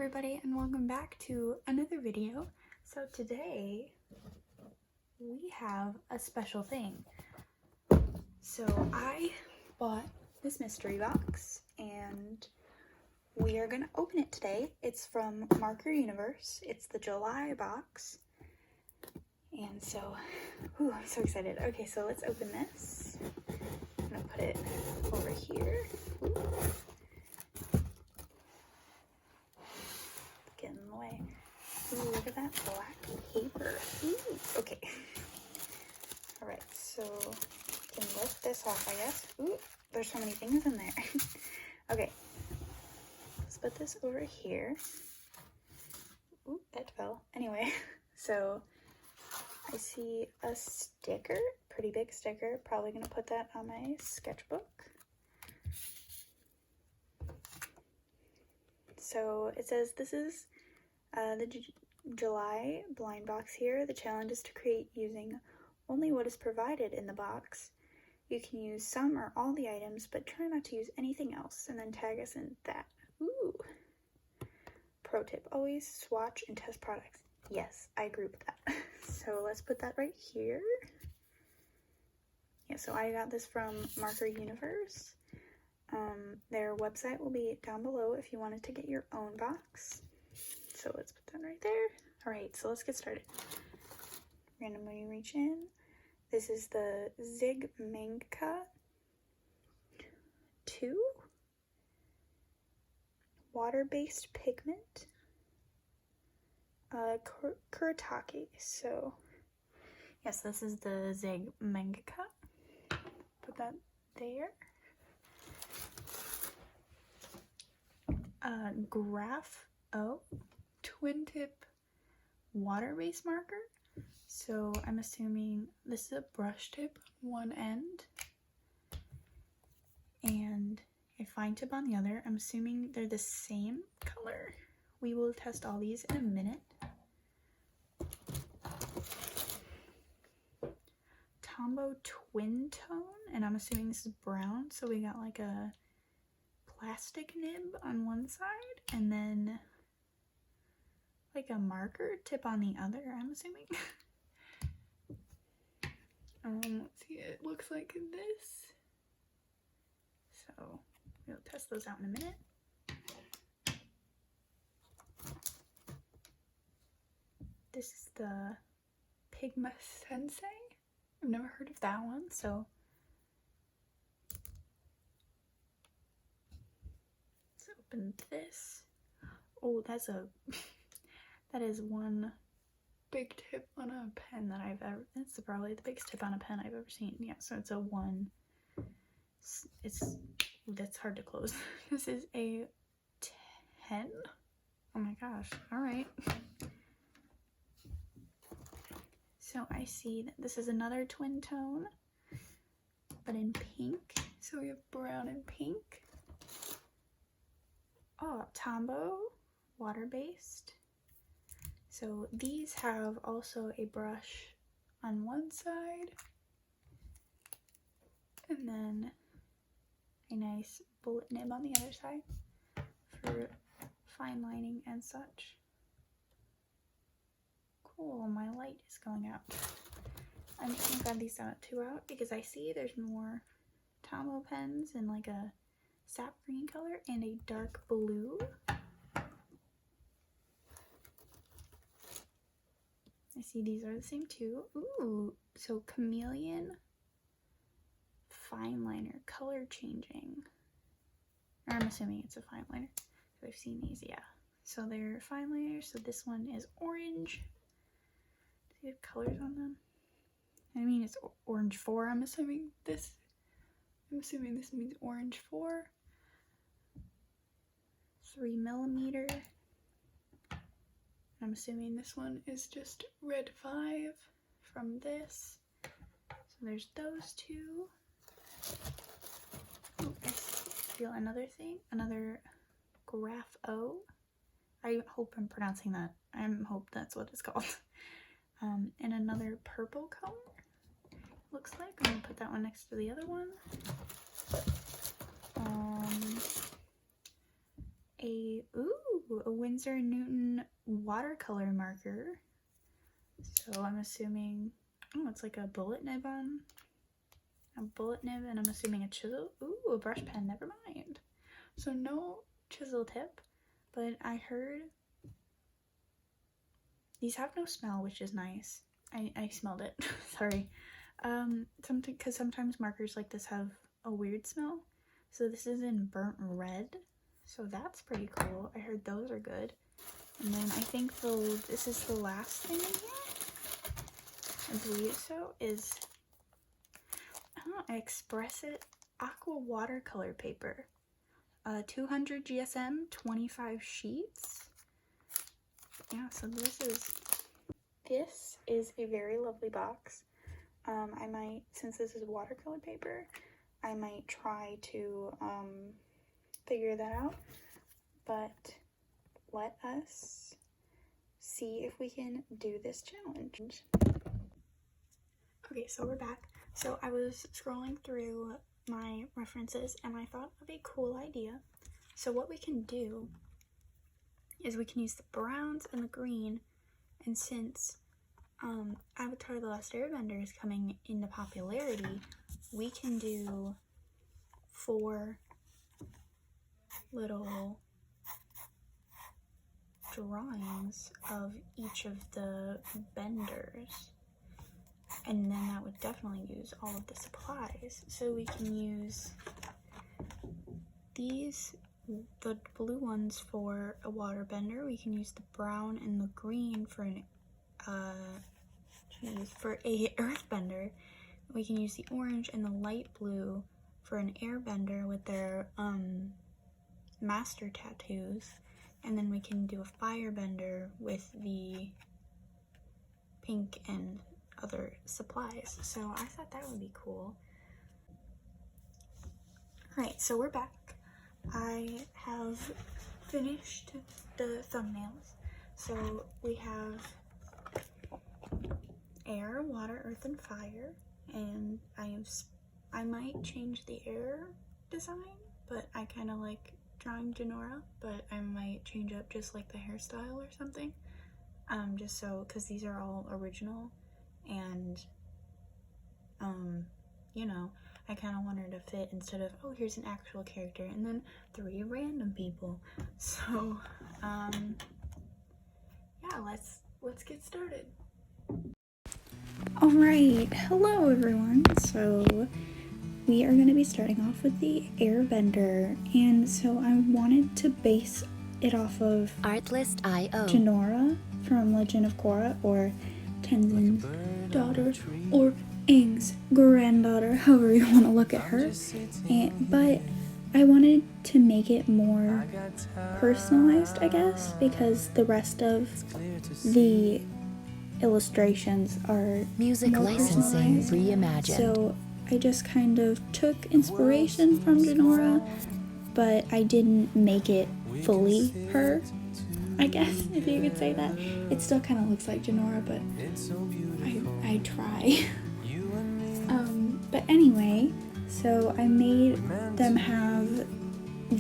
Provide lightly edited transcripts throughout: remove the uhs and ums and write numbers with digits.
everybody, and welcome back to another video. So today we have a special thing. So I bought this mystery box and we are gonna open it today. It's from Marker Universe. It's the July box. And so, I'm so excited. Okay, so let's open this. I'm gonna put it over here. Get in the way. Ooh, look at that black paper. Ooh, okay. Alright, so you can lift this off, I guess. Ooh, there's so many things in there. Okay, let's put this over here. Ooh, that fell. Anyway, so I see a sticker, pretty big sticker. Probably gonna put that on my sketchbook. So it says this is the July blind box here. The challenge is to create using only what is provided in the box. You can use some or all the items, but try not to use anything else, and then tag us in that. Ooh. Pro tip, always swatch and test products. Yes, I agree with that. So let's put that right here. Yeah, so I got this from Marker Universe. Their website will be down below if you wanted to get your own box. So let's put that right there. All right, so let's get started. Randomly reach in. This is the Zig Mangaka 2 water-based pigment. Kuretake. So yes, this is the Zig Mangaka. Put that there. Graph O twin tip water-based marker. So I'm assuming this is a brush tip on one end and a fine tip on the other. I'm assuming they're the same color. We will test all these in a minute. Tombow twin tone, and I'm assuming this is brown. So we got like a plastic nib on one side and then like a marker tip on the other, I'm assuming. Let's see, it looks like this. So we'll test those out in a minute. This is the Pigma Sensei. I've never heard of that one, so let's open this. Oh, that is one big tip on a pen that I've ever, that's probably the biggest tip on a pen I've ever seen. Yeah, so it's a 1, that's hard to close. This is a 10. Oh my gosh, all right. So I see that this is another twin tone, but in pink. So we have brown and pink. Oh, Tombow, water-based. So these have also a brush on one side and then a nice bullet nib on the other side for fine lining and such. Cool, my light is going out. I'm just gonna grab these two out because I see there's more Tombow pens in like a sap green color and a dark blue. I see these are the same too. Ooh, so chameleon fine liner, color changing. Or I'm assuming it's a fine liner. So I've seen these, yeah. So they're fine liners. So this one is orange. Do you have colors on them? I mean, it's orange 4. I'm assuming this means orange 4. 3mm. I'm assuming this one is just red 5 from this. So there's those two. Oh, I feel another thing, another Graph O. I hope I'm pronouncing that. I hope that's what it's called. And another purple color. Looks like I'm gonna put that one next to the other one. Ooh, Ooh, a Winsor Newton watercolor marker. So I'm assuming, oh, it's like a bullet nib and I'm assuming a chisel. Ooh, a brush pen, never mind. So no chisel tip, but I heard these have no smell, which is nice. I smelled it. Sorry. Because sometimes markers like this have a weird smell. So this is in burnt red. So that's pretty cool. I heard those are good. And then I think this is the last thing in here. I believe so. Is Expressit Aqua watercolor paper. 200 GSM, 25 sheets. Yeah, so this is a very lovely box. I might, since this is watercolor paper, I might try to figure that out, but let us see if we can do this challenge. Okay, so we're back. So I was scrolling through my references and I thought of a cool idea. So what we can do is we can use the browns and the green, and since Avatar: The Last Airbender is coming into popularity, we can do 4 little drawings of each of the benders, and then that would definitely use all of the supplies. So we can use these, the blue ones for a water bender, we can use the brown and the green for an for a earthbender. We can use the orange and the light blue for an airbender with their master tattoos, and then we can do a firebender with the pink and other supplies. So I thought that would be cool. Alright, so we're back. I have finished the thumbnails. So we have air, water, earth, and fire, and I might change the air design, but I kind of like drawing Jinora, but I might change up just like the hairstyle or something, just so, because these are all original, and you know, I kind of wanted to fit, instead of, oh, here's an actual character and then 3 random people. So yeah, let's get started. Alright, hello everyone. So we are going to be starting off with the airbender, and so I wanted to base it off of Artlist.io, Jinora from Legend of Korra, or Tenzin's daughter, or Aang's granddaughter, however you want to look at her. But I wanted to make it more personalized, I guess, because the rest of the illustrations are music more licensing personalized. reimagined. So I just kind of took inspiration from Jinora, but I didn't make it fully her, I guess, if you could say that. It still kind of looks like Jinora, but I try. But anyway, so I made them have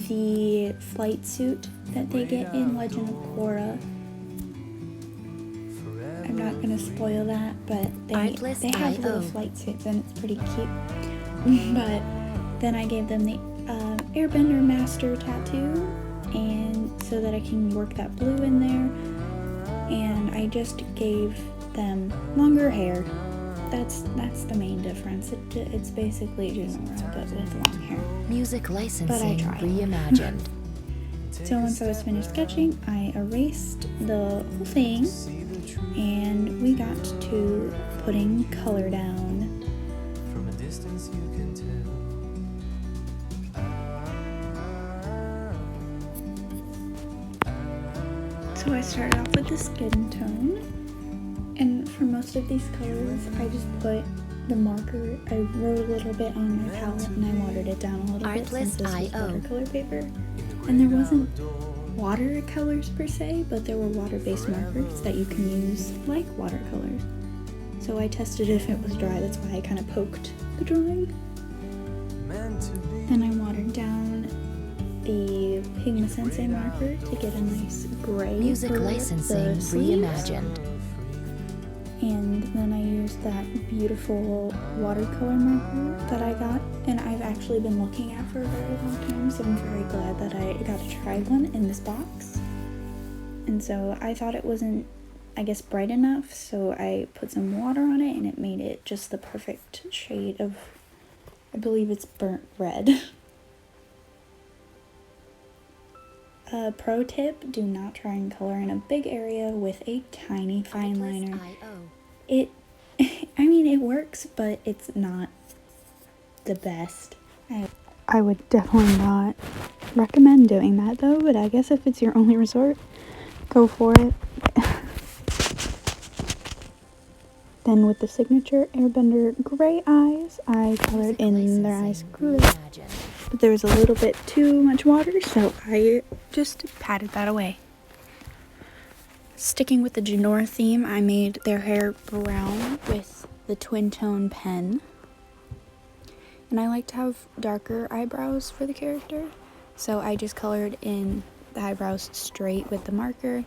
the flight suit that they get in Legend of Korra. I'm not gonna spoil that, but they have little flight suits and it's pretty cute. But then I gave them the Airbender Master tattoo, and so that I can work that blue in there. And I just gave them longer hair. That's the main difference. It's basically Jinora, but with long hair. Music licensing tried. reimagined. So once I was finished sketching, I erased the whole thing, and we got to putting color down. From a distance you can tell. So I started off with the skin tone, and for most of these colors, I just put the marker. I wrote a little bit on my palette and I watered it down a little bit since this was watercolor paper. And there wasn't watercolors per se, but there were water-based markers that you can use like watercolors. So I tested if it was dry, that's why I kind of poked the drawing. Then I watered down the Pigma Sensei marker to get a nice gray Music for licensing the sleeves. reimagined. And then I used that beautiful watercolor marker that I got, and I've actually been looking at for a very long time, so I'm very glad that I got to try one in this box. And so I thought it wasn't, I guess, bright enough, so I put some water on it and it made it just the perfect shade of, I believe it's burnt red. Pro tip, do not try and color in a big area with a tiny fine liner. Artlist.io. I mean, it works, but it's not the best. I would definitely not recommend doing that though, but I guess if it's your only resort, go for it. Then with the signature Airbender gray eyes, I colored in their eyes gray. But there was a little bit too much water, so I just patted that away. Sticking with the Jinora theme, I made their hair brown with the twin tone pen. And I like to have darker eyebrows for the character, so I just colored in the eyebrows straight with the marker,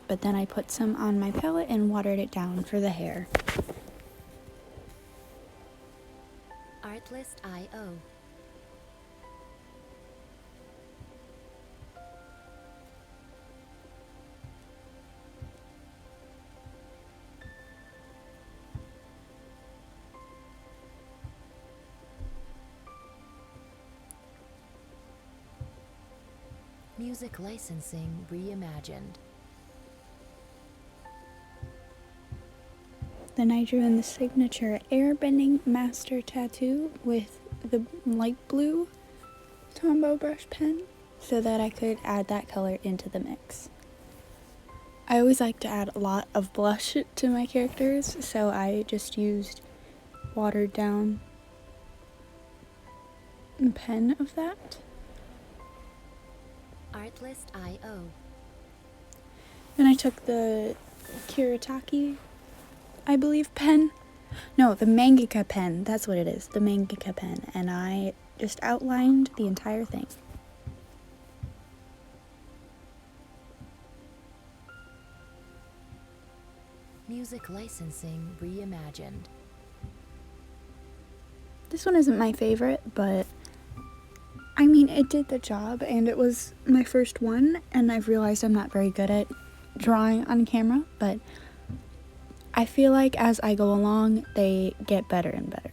but then I put some on my palette and watered it down for the hair. Artlist.io. Music licensing reimagined. Then I drew in the signature Airbending Master tattoo with the light blue Tombow brush pen so that I could add that color into the mix. I always like to add a lot of blush to my characters, so I just used watered down pen of that. Artlist.io. Then I took the Kiritaki, I believe, pen. No, the Mangaka pen. That's what it is, the Mangaka pen. And I just outlined the entire thing. Music licensing reimagined. This one isn't my favorite, but I mean, it did the job, and it was my first one, and I've realized I'm not very good at drawing on camera, but I feel like as I go along, they get better and better.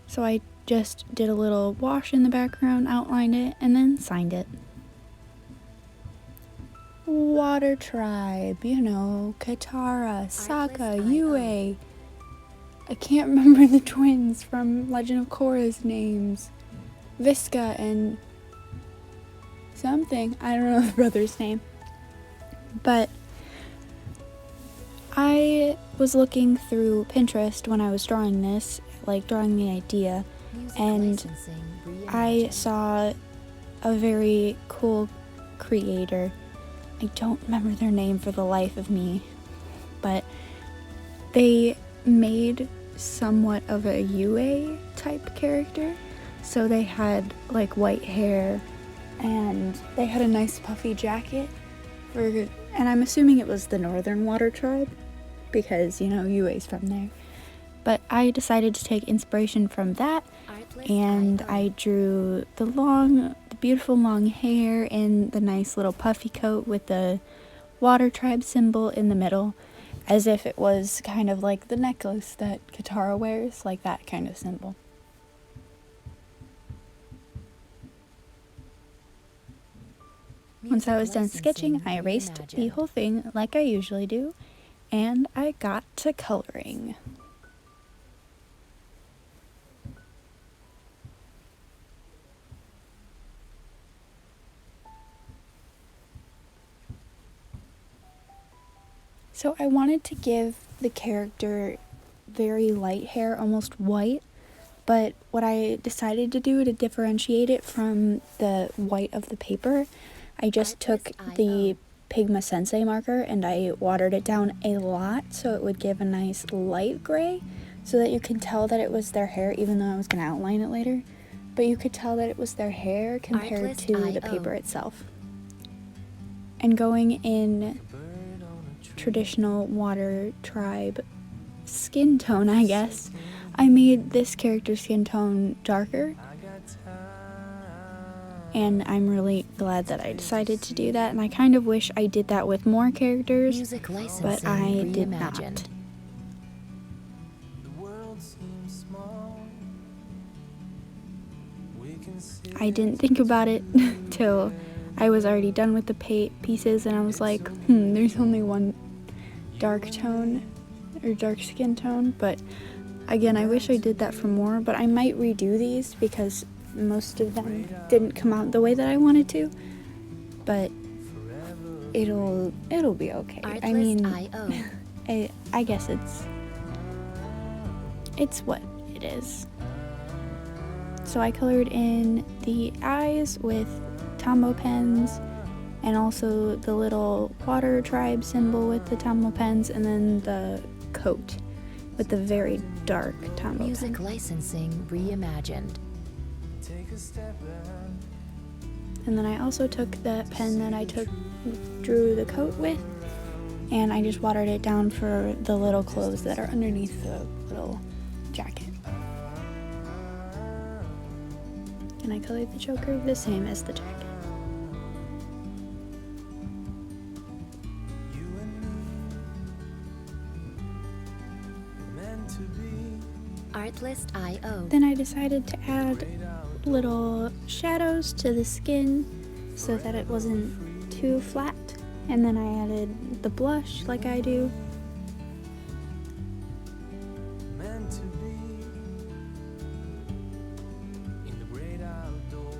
So I just did a little wash in the background, outlined it, and then signed it. Water Tribe, you know, Katara, Sokka, Yue. I can't remember the twins from Legend of Korra's names. Visca and something. I don't know the brother's name. But I was looking through Pinterest when I was drawing this, like drawing the idea, Music and licensing I reimagined. saw a very cool creator. I don't remember their name for the life of me, but they made somewhat of a Yue type character. So they had like white hair and they had a nice puffy jacket and I'm assuming it was the Northern Water Tribe because, you know, Yue's from there. But I decided to take inspiration from that, and Artlist.io. I drew the beautiful long hair and the nice little puffy coat with the Water Tribe symbol in the middle, as if it was kind of like the necklace that Katara wears, like that kind of symbol. Once I was done sketching, I erased the whole thing like I usually do, and I got to coloring. So I wanted to give the character very light hair, almost white, but what I decided to do to differentiate it from the white of the paper, I just took the Pigma Sensei marker and I watered it down a lot so it would give a nice light gray so that you can tell that it was their hair, even though I was going to outline it later. but you could tell that it was their hair compared to the paper itself. And going in traditional water tribe skin tone, I guess, I made this character's skin tone darker. And I'm really glad that I decided to do that, and I kind of wish I did that with more characters, Music licensing but I did not. reimagined. The world seems small. We can see I didn't think about it till I was already done with the pieces, and I was like, there's only one dark tone, or dark skin tone, but again, I wish I did that for more, but I might redo these because most of them didn't come out the way that I wanted to, but it'll be okay. I mean, I guess it's what it is. So I colored in the eyes with Tombow pens, and also the little water tribe symbol with the Tombow pens, and then the coat with the very dark Tombow pen. Music licensing reimagined. take a step back. And then I also took the pen that I drew the coat with, and I just watered it down for the little clothes that are underneath the little jacket. And I colored the choker the same as the jacket. You and me, meant to be. Artlist.io. Then I decided to add little shadows to the skin so that it wasn't too flat. And then I added the blush like I do. Meant to be in the great outdoors.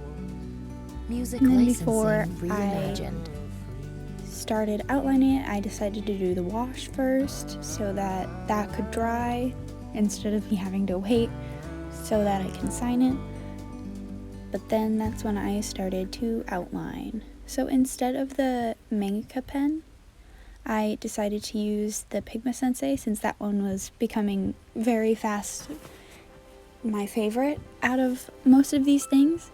Music And then licensing before reimagined. Started outlining it, I decided to do the wash first so that that could dry instead of me having to wait so that I can sign it. But then that's when I started to outline. So instead of the manga pen, I decided to use the Pigma Sensei since that one was becoming very fast my favorite out of most of these things,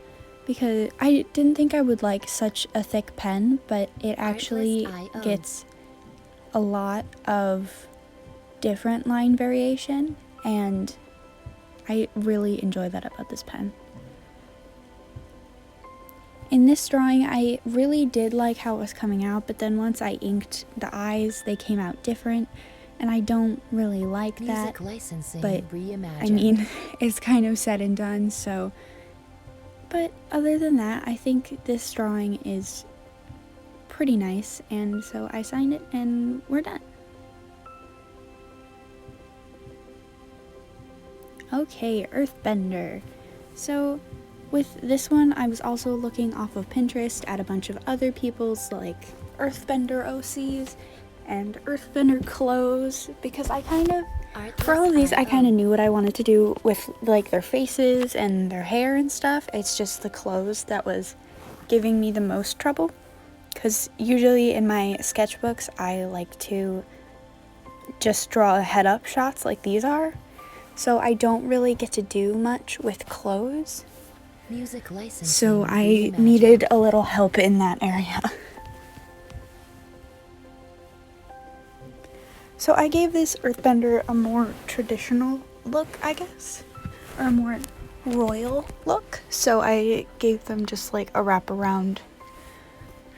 because I didn't think I would like such a thick pen, but it actually Artlist.io. gets a lot of different line variation, and I really enjoy that about this pen. In this drawing, I really did like how it was coming out, but then once I inked the eyes, they came out different, and I don't really like that. Music licensing but, reimagined. I mean, it's kind of said and done, so. But other than that, I think this drawing is pretty nice, and so I signed it, and we're done. Okay, Earthbender. So with this one, I was also looking off of Pinterest at a bunch of other people's like Earthbender OCs and Earthbender clothes, because I kind of, for all of these, I kind of knew what I wanted to do with like their faces and their hair and stuff. It's just the clothes that was giving me the most trouble, because usually in my sketchbooks I like to just draw head-up shots like these are, so I don't really get to do much with clothes. Music licensing So I reimagined. needed a little help in that area. So I gave this Earthbender a more traditional look, I guess, or a more royal look. So I gave them just like a wraparound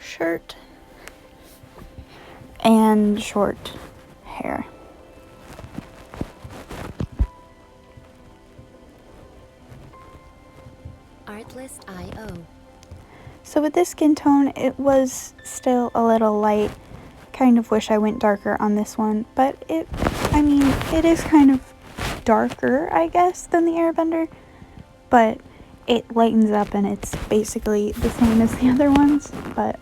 shirt and short hair. Artlist.io. So with this skin tone, it was still a little light. Kind of wish I went darker on this one, but it is kind of darker, I guess, than the Airbender, but it lightens up and it's basically the same as the other ones, but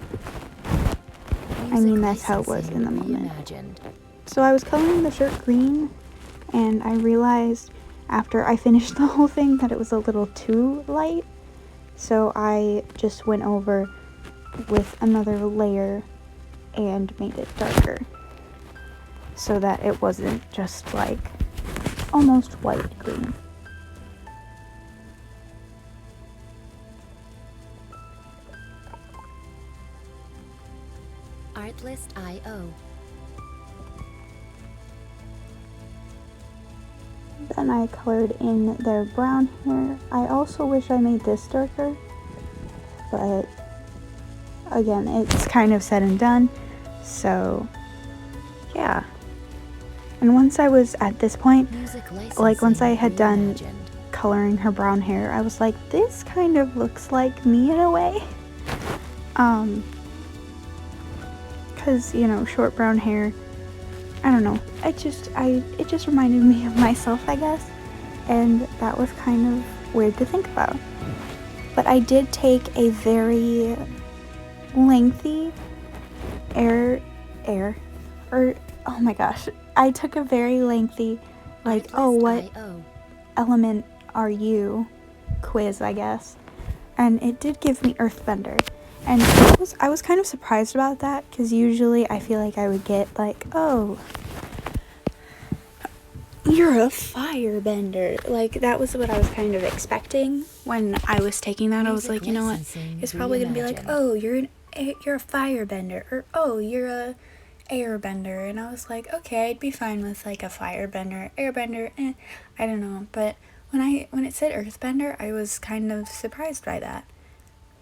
I mean, that's how it was in the moment. Reimagined. So I was coloring the shirt green, and I realized after I finished the whole thing that it was a little too light, so I just went over with another layer and made it darker so that it wasn't just like almost white green. Artlist.io. Then I colored in their brown hair. I also wish I made this darker, but again, it's kind of said and done. So yeah. And once I was at this point, Music like once I had done reimagined. coloring her brown hair, I was like, this kind of looks like me in a way. Cause you know, short brown hair, I don't know, it just reminded me of myself, I guess, and that was kind of weird to think about. But I did take a very lengthy oh my gosh, I took a very lengthy, like, oh, what Artlist.io. element are you quiz, I guess, and it did give me Earthbender, and I was kind of surprised about that, because usually I feel like I would get like, oh, you're a firebender, like that was what I was kind of expecting when I was taking that. I was Music like, you know what, licensing it's probably gonna be like, reimagined. oh, you're a firebender, or oh, you're a airbender, and I was like, okay, I'd be fine with like a firebender, airbender, I don't know. But when it said earthbender, I was kind of surprised by that.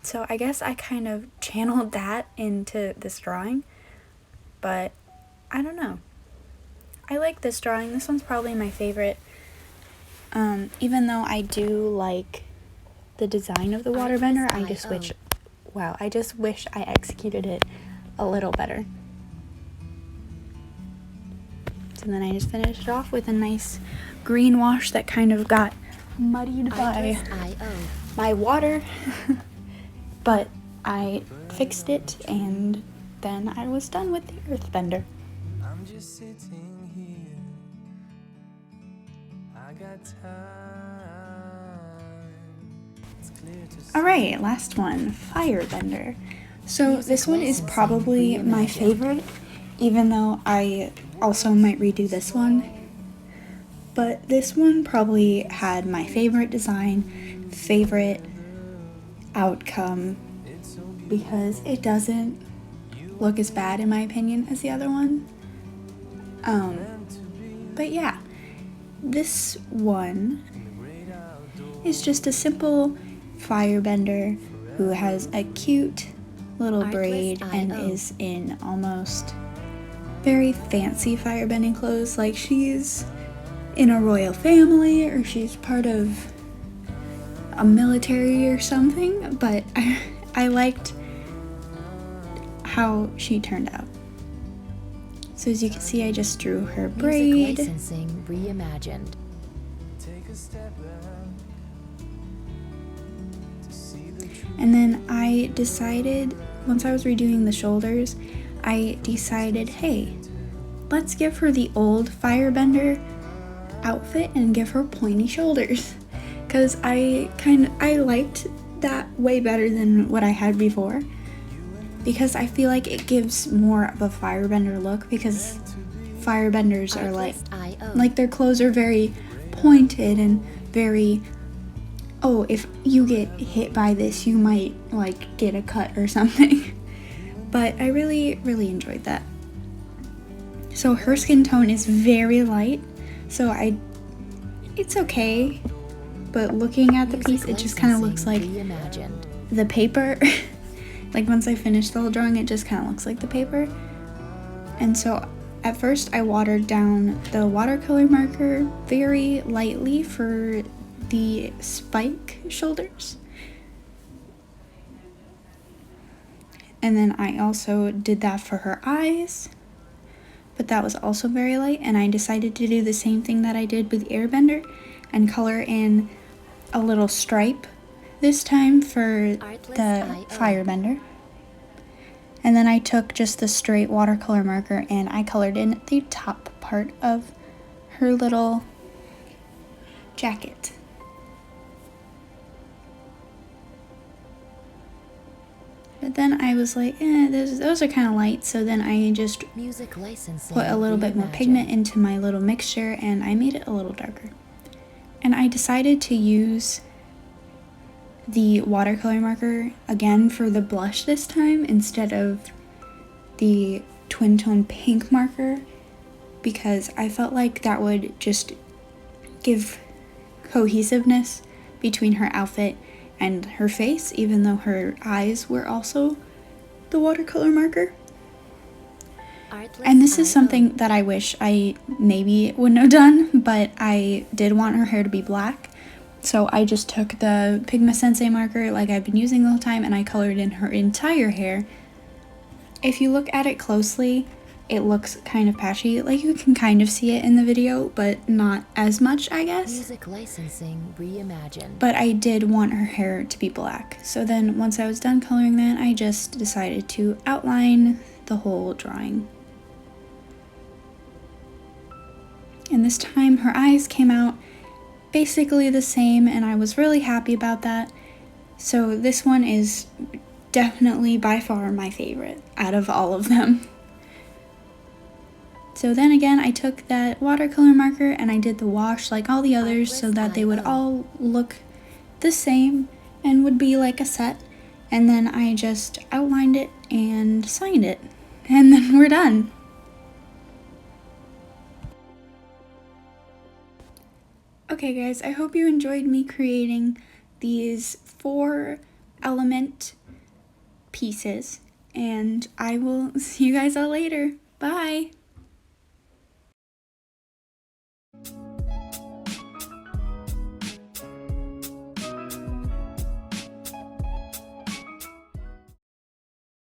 So I guess I kind of channeled that into this drawing, but I don't know. I like this drawing. This one's probably my favorite. Even though I do like the design of the waterbender, I just wish I executed it a little better. So then I just finished it off with a nice green wash that kind of got muddied by Artlist.io. my water. But I fixed it, and then I was done with the earthbender. I'm just sitting here. I got time. It's clear to see. Alright, last one, firebender. So Music this one is licensing probably my reimagined. favorite, even though I also might redo this one. But this one probably had my favorite design, favorite outcome, because it doesn't look as bad in my opinion as the other one. But yeah, this one is just a simple firebender who has a cute little braid and Artlist.io. is in almost very fancy firebending clothes, like she's in a royal family or she's part of a military or something. But I liked how she turned out. So as you can see, I just drew her Music braid, licensing reimagined. Take a step back to see the truth. and then I decided, once I was redoing the shoulders, I decided, hey, let's give her the old firebender outfit and give her pointy shoulders, because I liked that way better than what I had before, because I feel like it gives more of a firebender look, because firebenders are Artlist.io. like their clothes are very pointed and very, oh, if you get hit by this you might like get a cut or something. But I really enjoyed that. So her skin tone is very light, so it's okay, but looking at the piece, it just kind of looks like reimagined. the paper. Like once I finish the whole drawing, it just kind of looks like the paper. And so at first I watered down the watercolor marker very lightly for the spike shoulders. And then I also did that for her eyes, but that was also very light. And I decided to do the same thing that I did with Airbender and color in a little stripe this time for the Artlist.io. firebender. And then I took just the straight watercolor marker and I colored in the top part of her little jacket. But then I was like, those are kind of light, so then I just Music licensing put a little bit more reimagined. pigment into my little mixture and I made it a little darker. And I decided to use the watercolor marker again for the blush this time instead of the twin tone pink marker because I felt like that would just give cohesiveness between her outfit and her face, even though her eyes were also the watercolor marker. And this is something that I wish I maybe wouldn't have done, but I did want her hair to be black. So I just took the Pigma Sensei marker like I've been using the whole time and I colored in her entire hair. If you look at it closely, it looks kind of patchy. Like you can kind of see it in the video, but not as much, I guess. Music licensing reimagined. But I did want her hair to be black. So then once I was done coloring that, I just decided to outline the whole drawing. And this time her eyes came out basically the same and I was really happy about that. So this one is definitely by far my favorite out of all of them. So then again, I took that watercolor marker and I did the wash like all the others so that they would all look the same and would be like a set. And then I just outlined it and signed it. And then we're done. Okay guys, I hope you enjoyed me creating these 4 element pieces, and I will see you guys all later. Bye!